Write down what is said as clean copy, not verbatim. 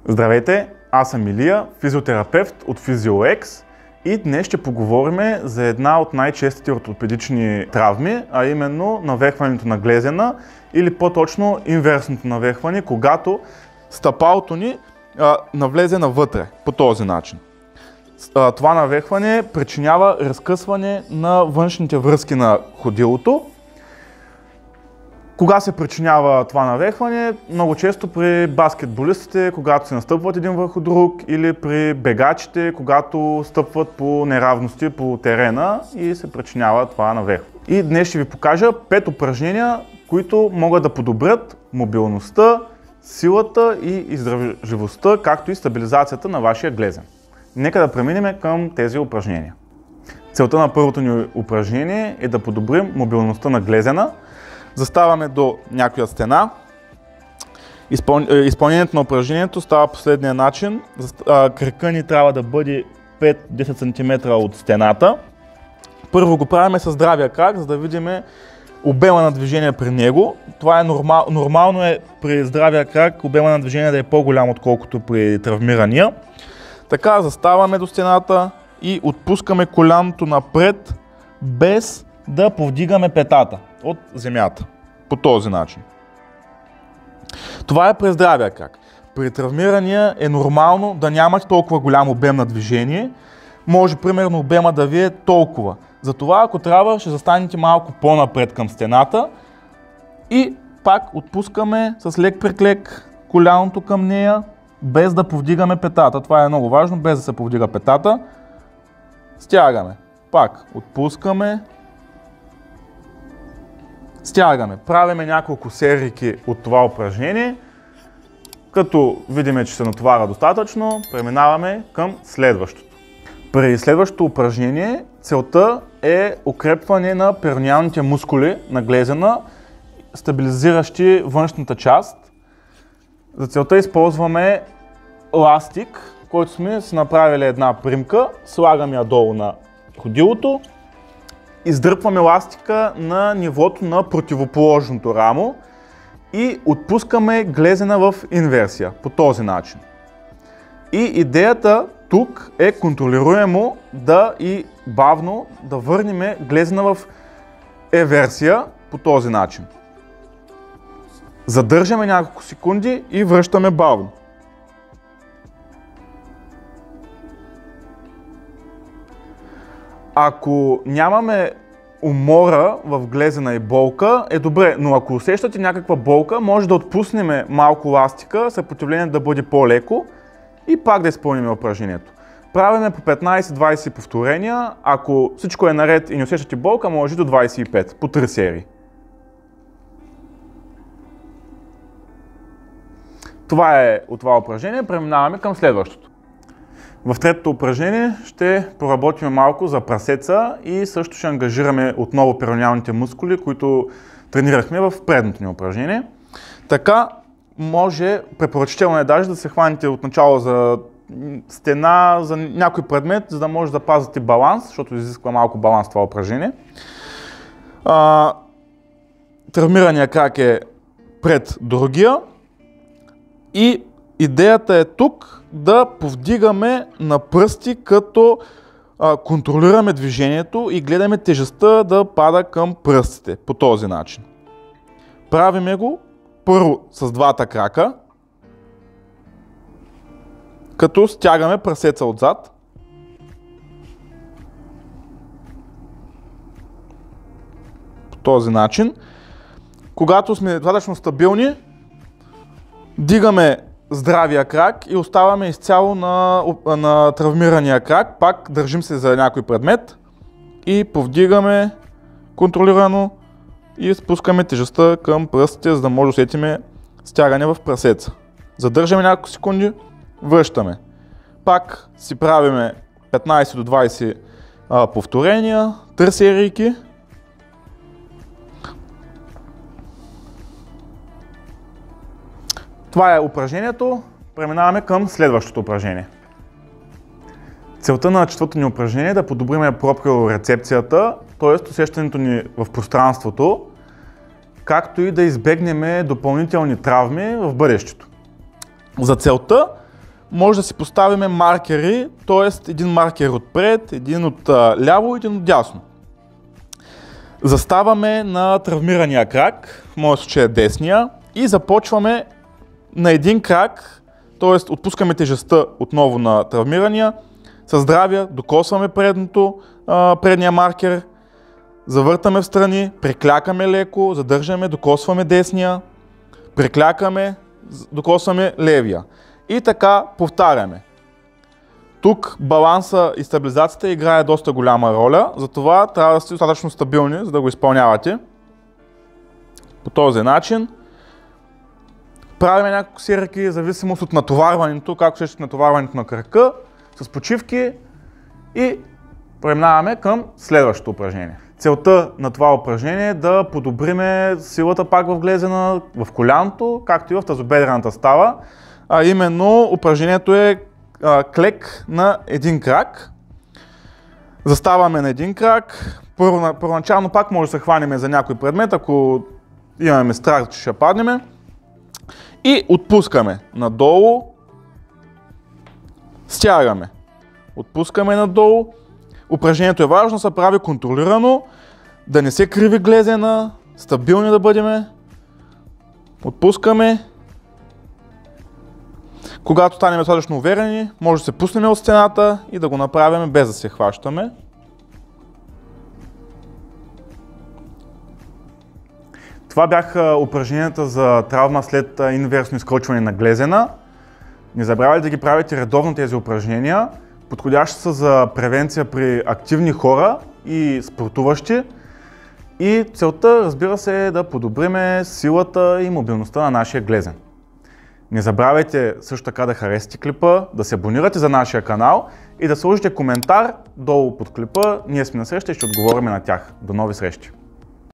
Здравейте, аз съм Илия, физиотерапевт от PhysioX и днес ще поговорим за една от най-честите ортопедични травми, а именно навехването на глезена или по-точно инверсното навехване, когато стъпалото ни навлезе навътре по този начин. Това навехване причинява разкъсване на външните връзки на ходилото. Кога се причинява това навехване? Много често при баскетболистите, когато се настъпват един върху друг, или при бегачите, когато стъпват по неравности по терена и се причинява това навехване. И днес ще ви покажа 5 упражнения, които могат да подобрят мобилността, силата и издръжливостта, както и стабилизацията на вашия глезен. Нека да преминем към тези упражнения. Целта на първото ни упражнение е да подобрим мобилността на глезена. Заставаме до някоя стена. Изпълнението на упражнението става последния начин. Кракът ни трябва да бъде 5-10 см от стената. Първо го правим със здравия крак, за да видим обема на движение при него. Това е нормално е при здравия крак обема на движение да е по-голям, отколкото при травмирания. Така, заставаме до стената и отпускаме коляното напред, без да повдигаме петата от земята. По този начин. Това е при здравия крак. При травмирания е нормално да нямате толкова голям обем на движение. Може примерно обема да ви е толкова. Затова, ако трябва, ще застанете малко по-напред към стената и пак отпускаме с лек приклек коляното към нея, без да повдигаме петата. Това е много важно, без да се повдига петата. Стягаме. Пак отпускаме. Стягаме. Правиме няколко серийки от това упражнение. Като видим, че се натоваря достатъчно, преминаваме към следващото. При следващото упражнение целта е укрепване на периниалните мускули на глезена, стабилизиращи външната част. За целта използваме ластик, който сме си направили една примка, слагаме я долу на ходилото. Издръпваме ластика на нивото на противоположното рамо и отпускаме глезена в инверсия по този начин. И идеята тук е контролируемо и бавно да върнем глезена в еверсия по този начин. Задържаме няколко секунди и връщаме бавно. Ако нямаме умора в глезена и болка, е добре, но ако усещате някаква болка, може да отпуснем малко ластика, съпротивлението да бъде по-леко и пак да изпълним упражнението. Правиме по 15-20 повторения, ако всичко е наред и не усещате болка, може до 25, по 3 серии. Това е от това упражнение, преминаваме към следващото. В третото упражнение ще поработим малко за прасеца и също ще ангажираме отново периниалните мускули, които тренирахме в предното ни упражнение. Така може, препоръчително е даже да се хванете отначало за стена, за някой предмет, за да може да пазите баланс, защото изисква малко баланс това упражнение. Травмираният крак е пред другия и идеята е тук да повдигаме на пръсти, като контролираме движението и гледаме тежестта да пада към пръстите по този начин. Правиме го първо с двата крака, като стягаме прасеца отзад. По този начин. Когато сме достатъчно стабилни, дигаме здравия крак и оставаме изцяло на травмирания крак. Пак държим се за някой предмет и повдигаме контролирано и спускаме тежестта към пръстите, за да може да усетиме стягане в прасеца. Задържаме няколко секунди, връщаме. Пак си правиме 15 до 20 повторения, 3 серийки. Това е упражнението. Преминаваме към следващото упражнение. Целта на четвъртото ни упражнение е да подобрим проприорецепцията, т.е. усещането ни в пространството, както и да избегнем допълнителни травми в бъдещето. За целта може да си поставим маркери, т.е. един маркер отпред, един от ляво и един от дясно. Заставаме на травмирания крак, в моя случай е десния, и започваме на един крак, т.е. отпускаме тежестта отново на травмирания, със здравия докосваме предния маркер, завъртаме в страни, преклякаме леко, задържаме, докосваме десния, преклякаме, докосваме левия. И така повтаряме. Тук баланса и стабилизацията играе доста голяма роля, затова трябва да сте достатъчно стабилни, за да го изпълнявате. По този начин правим няколко серии, в зависимост от натоварването, както ще натоварването на кръка, с почивки и преминаваме към следващото упражнение. Целта на това упражнение е да подобриме силата пак в глезена, в коляното, както и в тазобедрената става. А именно упражнението е клек на един крак. Заставаме на един крак. Първоначално пак може да се хванем за някой предмет, ако имаме страх, че ще паднем. И отпускаме надолу, стягаме. Отпускаме надолу. Упражнението е важно да се прави контролирано, да не се криви глезена, стабилни да бъдем. Отпускаме. Когато станем достатъчно уверени, може да се пуснем от стената и да го направим без да се хващаме. Това бяха упражненията за травма след инверсно изкочване на глезена. Не забравяйте да ги правите редовно тези упражнения. Подходящи са за превенция при активни хора и спортуващи. И целта, разбира се, е да подобриме силата и мобилността на нашия глезен. Не забравяйте също така да харесате клипа, да се абонирате за нашия канал и да сложите коментар долу под клипа. Ние сме на среща и ще отговорим на тях. До нови срещи!